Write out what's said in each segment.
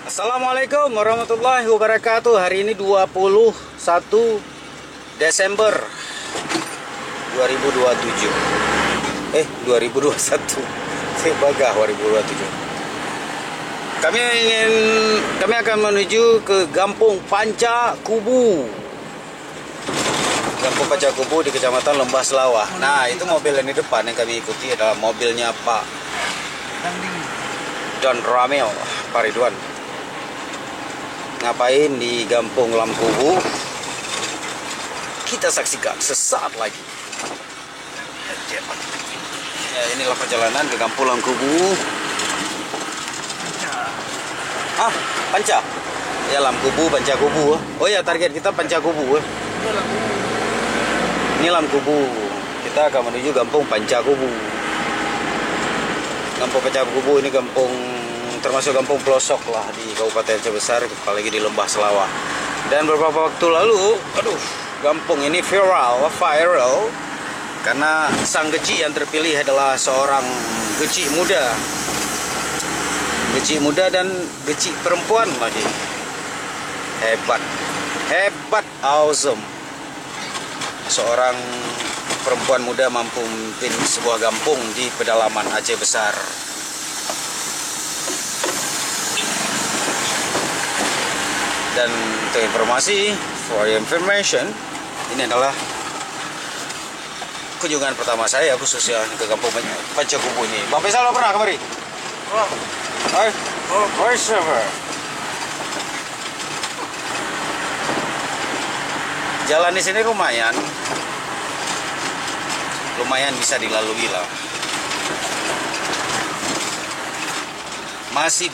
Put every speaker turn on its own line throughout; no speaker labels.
Assalamualaikum warahmatullahi wabarakatuh. Hari ini 21 Desember 2027. 2021. Saya bagah 2027. Kami akan menuju ke Kampung Panca Kubu. Kampung Panca Kubu di Kecamatan Lembah Selawah. Nah, itu mobil yang di depan yang kami ikuti adalah mobilnya Pak Don Ramil, Pak Ridwan. Ngapain di Kampung Lamkubu? Kita saksikan sesaat lagi. Ya, inilah perjalanan ke Kampung Lamkubu. Panca. Ya, Lamkubu, Panca Kubu. Oh ya, target kita Panca Kubu. Ini Lamkubu. Kita akan menuju Kampung Panca Kubu. Kampung Panca Kubu ini termasuk kampung pelosok lah di Kabupaten Aceh Besar, apalagi di Lembah Selawah. Dan beberapa waktu lalu, kampung ini viral karena sang geci yang terpilih adalah seorang geci muda dan geci perempuan lagi. Hebat, awesome. Seorang perempuan muda mampu memimpin sebuah kampung di pedalaman Aceh Besar. Dan untuk for information, ini adalah kunjungan pertama saya khususnya ke Kampung Panca Kubu ini. Bang Faisal pernah kemari? Jalan di sini lumayan bisa dilalui lah. Masih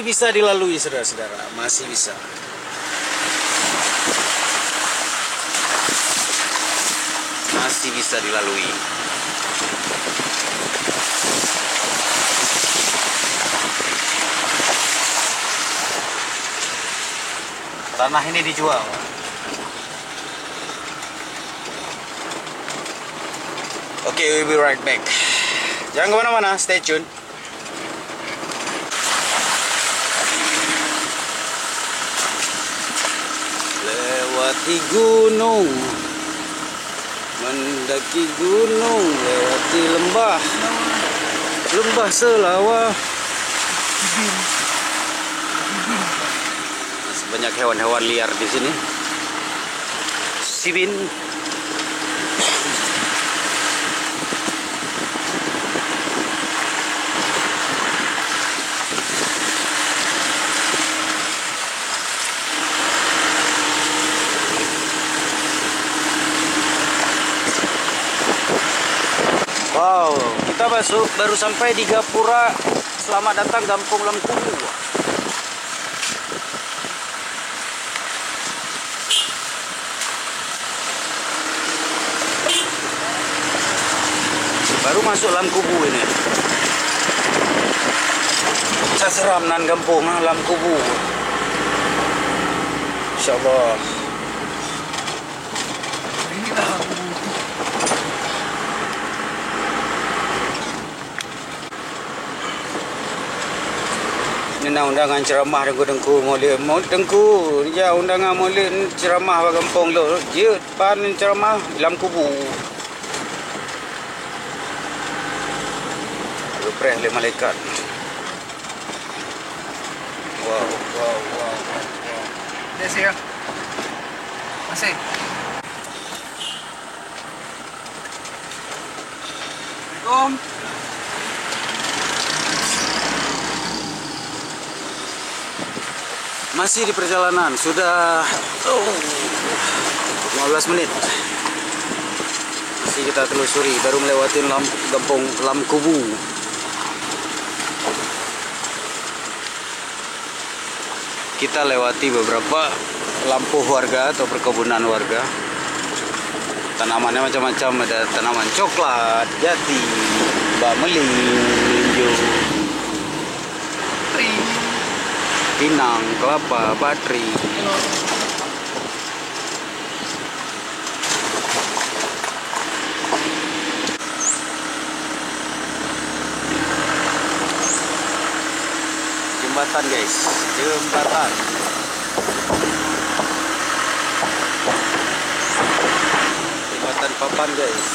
bisa dilalui, saudara-saudara. Masih bisa. Dilalui. Tanah ini dijual. Oke, we'll be right back. Jangan kemana-mana, stay tune. Lewati gunung, mendaki gunung, lewati lembah Selawah. Masih banyak hewan-hewan liar di sini. Sibin. Wow, kita baru sampai di Gapura. Selamat datang Kampung Lamkubu. Baru masuk Lamkubu ini. Seram nan Kampung Lamkubu. Insyaallah. Ini undangan ceramah dengku maulid ya, undangan maulid ceramah bagi kampung lo je pan ceramah Lamkubu. Repreh le malaikat. Wow.
Desir. Masih. Assalamualaikum.
Masih di perjalanan, sudah 15 menit. Masih kita telusuri, baru melewati Kampung Lamkubu. Kita lewati beberapa lampu warga atau perkebunan warga. Tanamannya macam-macam, ada tanaman coklat, jati, bameli, melinjo, pinang, kelapa, bateri. jembatan guys, jembatan. Jembatan papan guys.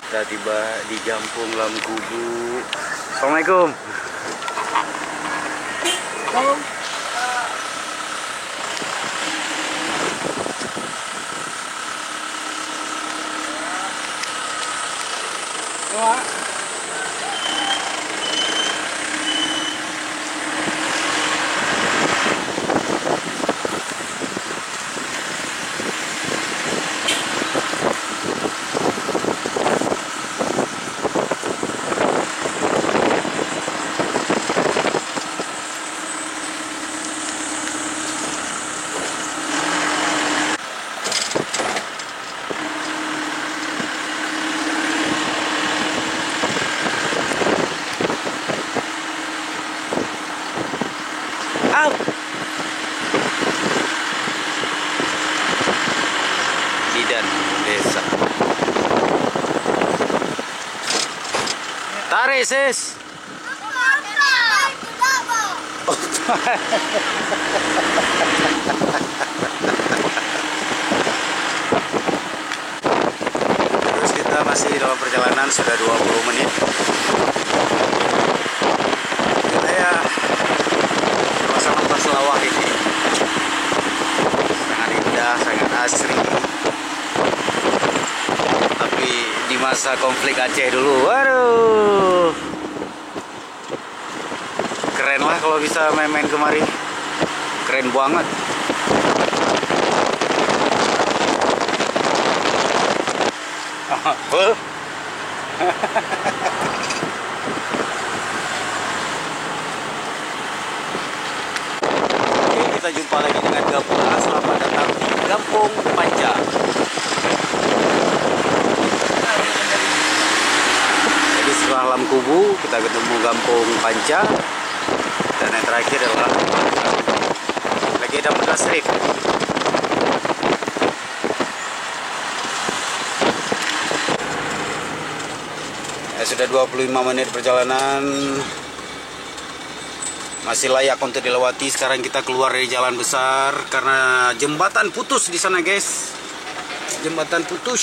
Kita tiba di Kampung Lam Kubu. Assalamualaikum. Bidan desa. Tarik sis. Terus kita masih dalam perjalanan sudah 20 menit. Ya, kawasan lepas lawak ini sangat indah, sangat asri. Tapi di masa konflik Aceh dulu, waduh, keren lah kalau bisa main-main kemari, keren banget. Kita jumpa lagi dengan Gapura. Selamat datang di Kampung Panca. Jadi setelah Lam Kubu kita ketemu Kampung Panca, dan yang terakhir adalah lagi ada Mutasrif. Ya, sudah 25 menit perjalanan. Masih layak untuk dilewati. Sekarang kita keluar dari jalan besar karena jembatan putus di sana guys. Jembatan putus.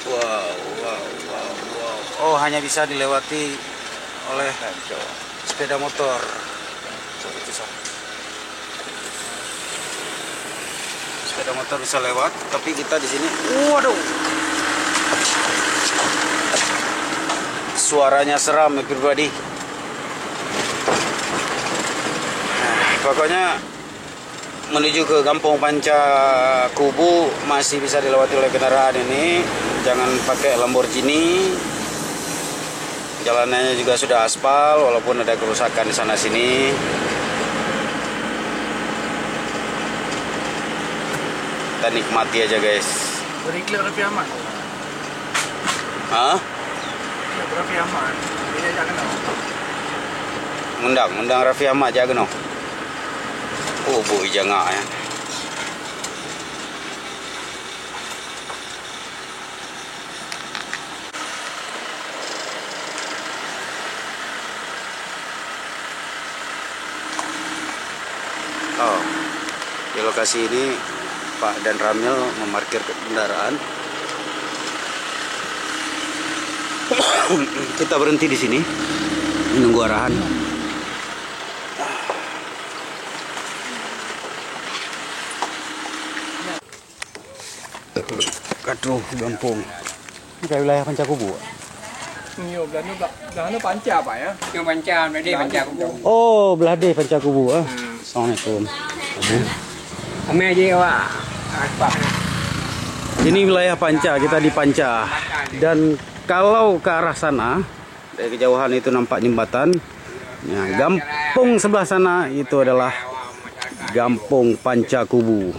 Wow. Oh, hanya bisa dilewati oleh sepeda motor. Sepeda motor bisa lewat, tapi kita di sini, waduh. Suaranya seram everybody. Nah, pokoknya menuju ke Kampung Panca Kubu masih bisa dilewati oleh kendaraan ini. Jangan pakai Lamborghini. Jalanannya juga sudah aspal walaupun ada kerusakan di sana sini. Kita nikmati aja guys.
Beriklir Raffi Ahmad.
Hah?
Raffi Ahmad. Dia jangan tahu.
Undang Raffi Ahmad jaga no. Oh, bu jangan ya. Oh, di lokasi ini Pak dan Ramil memarkir kendaraan. Kita berhenti di sini menunggu arahan. Aduh, Kampung. Ini kayak wilayah Panca Kubu.
Nhiều Belanda Panca Pak ya.
Yang Panca, berarti Panca Kubu.
Oh, belah deh Panca Kubu. Assalamualaikum.
Kami aja Pak.
Ini wilayah Panca, kita di Panca. Dan kalau ke arah sana, dari kejauhan itu nampak jembatan. Ya, Kampung sebelah sana itu adalah Kampung Panca Kubu.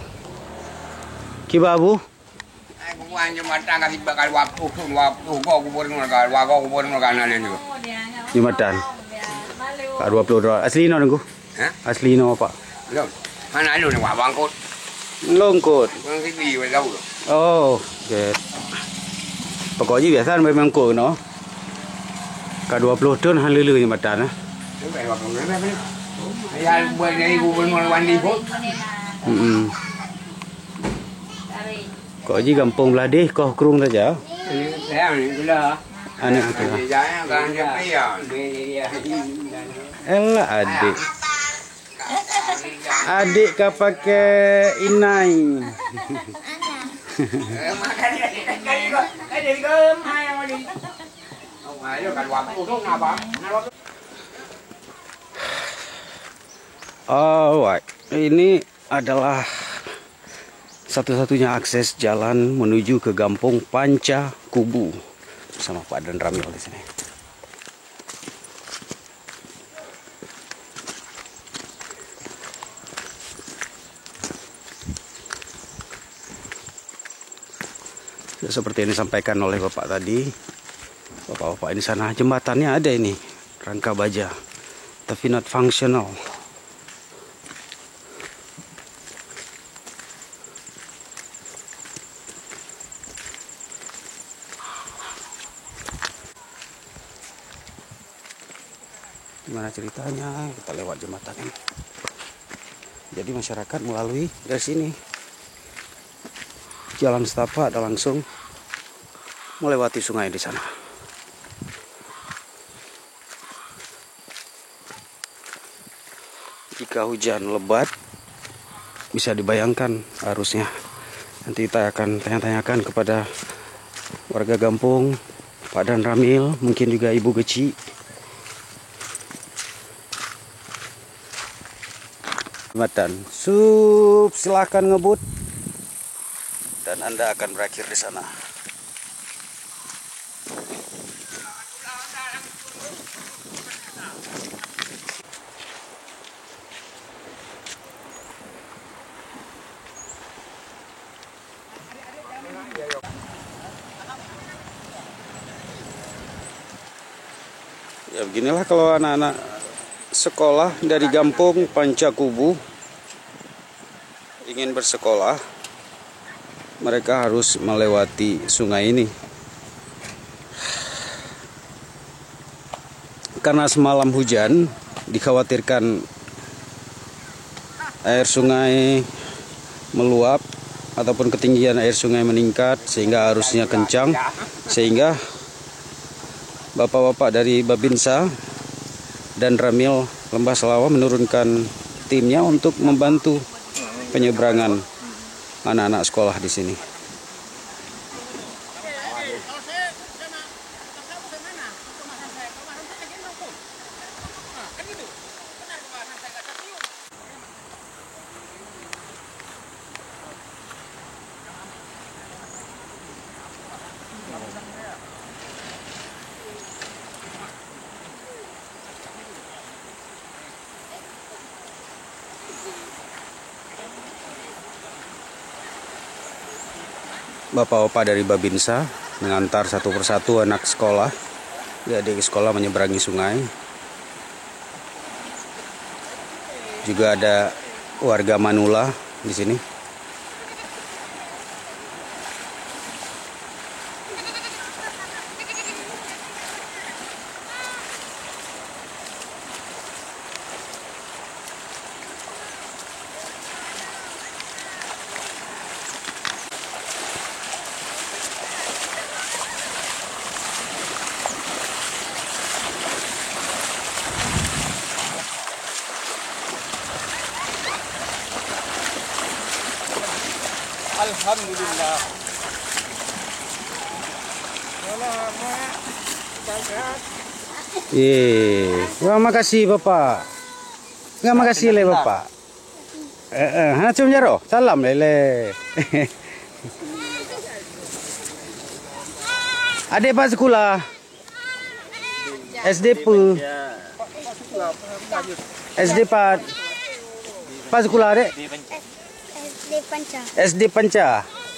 Kibabu?
Kuburan jembatan kasih bakal waktu kubur mereka, waktu kubur mereka nanya juga.
Jembatan. Kak 20 dolar. Asli no nunggu.
Hả?
Asli no Pak.
Rồi. Hắn nói luôn là quả băng cốt.
Longkot.
Con cái gì vậy đâu rồi.
Oh, oke. Pokoknya biasa memang ko no. Kak 20 ton halulu ni matan.
Cái này hoặc người ta biết. Bây giờ bên đây bên ngoài đi phốt.
Kok ji kampung Beladih koh krung saja.
Thế là cái là
Anak itu.
thì giá đang chấp bây giờ.
Elah adik. Adik kau pakai inai.
Cái gì cơm hai em đi. Không phải rồi, cảnh quạt của thuốc nào bạn?
Alright, ini adalah satu-satunya akses jalan menuju ke Kampung Panca Kubu bersama Pak Dan Ramil di sini. Seperti yang disampaikan oleh Bapak tadi, Bapak-bapak di sana, jembatannya ada ini, rangka baja, tapi not functional. Gimana ceritanya? Kita lewat jembatan ini. Jadi masyarakat melalui dari sini. Jalan setapak dan langsung melewati sungai di sana. Jika hujan lebat, bisa dibayangkan arusnya. Nanti kita akan tanya-tanyakan kepada warga kampung, Pak Dan Ramil, mungkin juga Ibu Geci. Jembatan, silahkan ngebut. Dan Anda akan berakhir di sana. Ya beginilah kalau anak-anak sekolah dari Kampung Panca Kubu ingin bersekolah, mereka harus melewati sungai ini. Karena semalam hujan, dikhawatirkan air sungai meluap ataupun ketinggian air sungai meningkat sehingga arusnya kencang, sehingga bapak-bapak dari Babinsa dan Ramil Lembah Selawa menurunkan timnya untuk membantu penyeberangan anak-anak sekolah di sini. Bapak-bapak dari Babinsa mengantar satu persatu anak sekolah, adik sekolah menyeberangi sungai. Juga ada warga Manula di sini.
Alhamdulillah.
Wah, makasih Bapak. Nggak makasih le Bapak. Cum jaro, salam lele. Adik Pak sekolah. SD pu. SD Pak. Pak sekolah dek.
SD Panca.
SD Panca.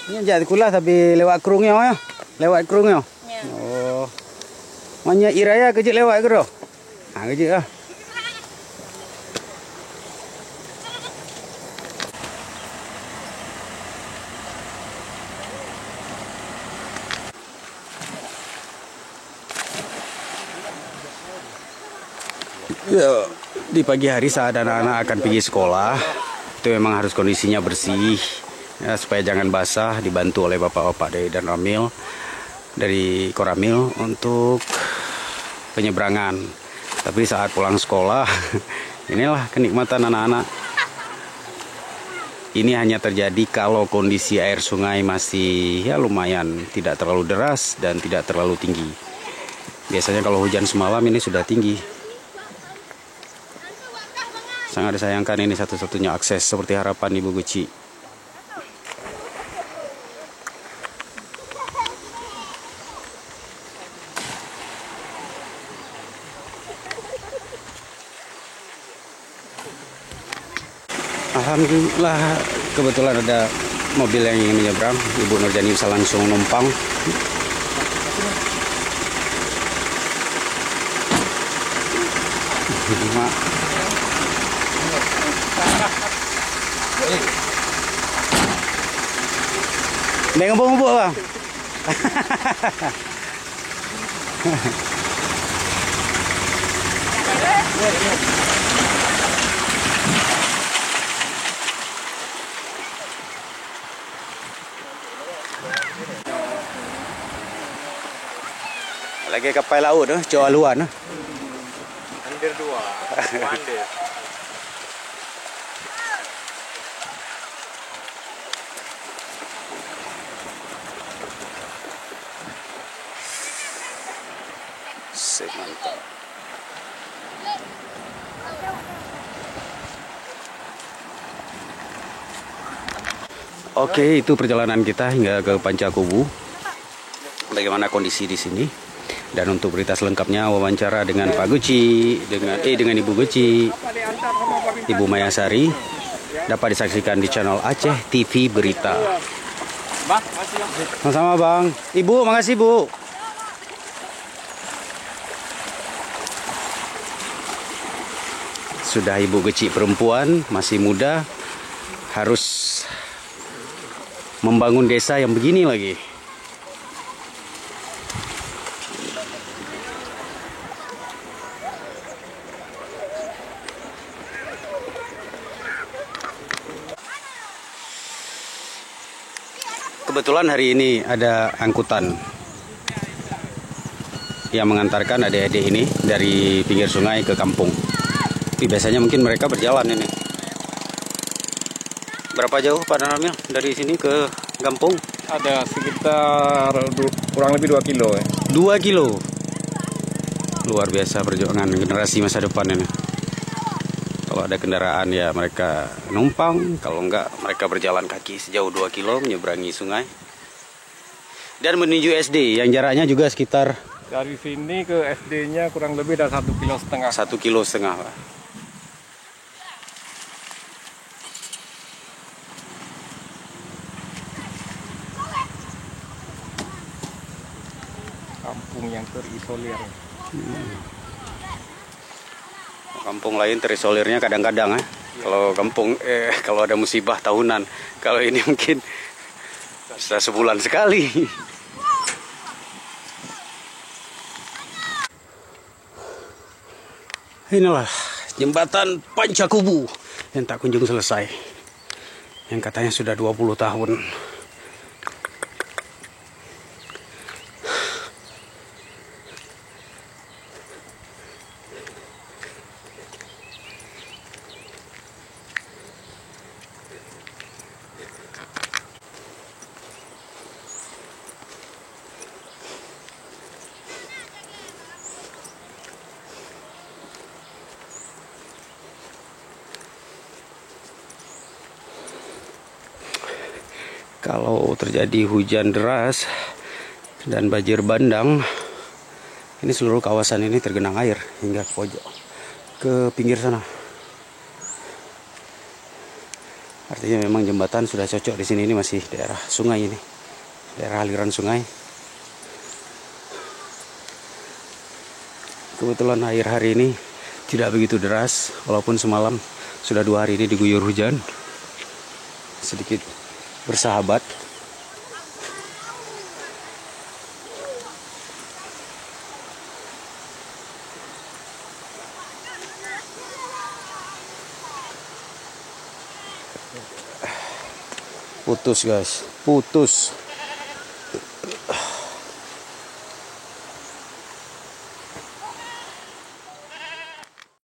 Ini jadi sekolah tapi lewat kerungnya ya. Lewat kerungnya.
Ya.
Oh. Manya iraya kecil lewat ke doh. Ha kecil ah. Ya, di pagi hari saat anak-anak akan pergi sekolah, itu memang harus kondisinya bersih, ya, supaya jangan basah. Dibantu oleh bapak-bapak dari dan Ramil, dari Koramil untuk penyeberangan. Tapi saat pulang sekolah, inilah kenikmatan anak-anak. Ini hanya terjadi kalau kondisi air sungai masih ya lumayan tidak terlalu deras dan tidak terlalu tinggi. Biasanya kalau hujan semalam ini sudah tinggi. Sangat disayangkan ini satu-satunya akses seperti harapan Ibu Guci. Alhamdulillah kebetulan ada mobil yang ingin menyeberang. Ibu Nurjani bisa langsung numpang. Nih ngumpul-ngumpul bang. Lagi kapal laut tu, Jawa luar tu.
Under 2. Under.
Mantap. Oke, itu perjalanan kita hingga ke Pancakubu. Bagaimana kondisi di sini? Dan untuk berita selengkapnya wawancara dengan Pak Guci, dengan Ibu Guci, Ibu Mayasari dapat disaksikan di channel Aceh TV Berita. Sama-sama Bang. Ibu, makasih Bu. Sudah Ibu Guci perempuan, masih muda, harus membangun desa yang begini lagi. Kebetulan hari ini ada angkutan yang mengantarkan adik-adik ini dari pinggir sungai ke kampung. Tapi biasanya mungkin mereka berjalan ini. Berapa jauh Pak Ramil dari sini ke kampung?
Ada sekitar kurang lebih 2 kilo ya.
2 kilo. Luar biasa perjuangan generasi masa depan ini. Kalau ada kendaraan ya mereka numpang, kalau enggak mereka berjalan kaki sejauh 2 kilo menyeberangi sungai. Dan menuju SD yang jaraknya juga sekitar
Dari sini ke SD-nya kurang lebih ada 1,5 kilo.
1,5 kilo Pak.
Kampung yang terisolir.
Kampung lain terisolirnya kadang-kadang Kalau kampung kalau ada musibah tahunan. Kalau ini mungkin bisa sebulan sekali. Inilah jembatan Pancakubu yang tak kunjung selesai. Yang katanya sudah 20 tahun. Kalau terjadi hujan deras dan banjir bandang, ini seluruh kawasan ini tergenang air hingga ke pojok, ke pinggir sana. Artinya memang jembatan sudah cocok di sini. Ini masih daerah sungai ini, daerah aliran sungai. Kebetulan air hari ini tidak begitu deras, walaupun semalam sudah 2 hari ini diguyur hujan, sedikit bersahabat. Putus guys, putus.